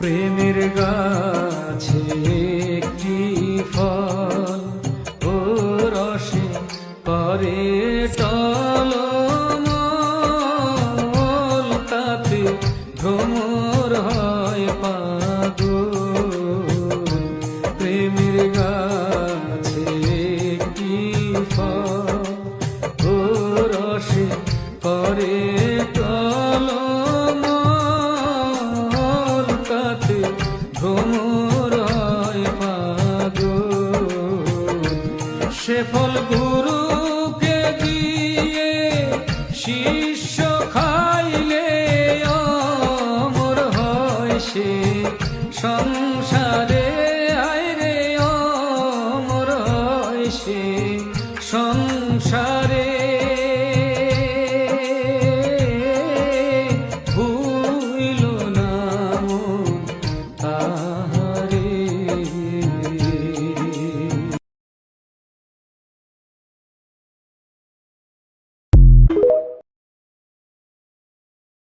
প্রেমের গাছে একটি ফল ও রসে করে টলমল, তাতে ভ্রমর হয় পাগল। প্রেমের গাছে একটি ফল ও রসে করে টলমল, তাতে ভ্রমর হয় পাগল। সে ফল গুরুকে দিয়ে শিষ্য খাইলে অমর হয় সে সংসারে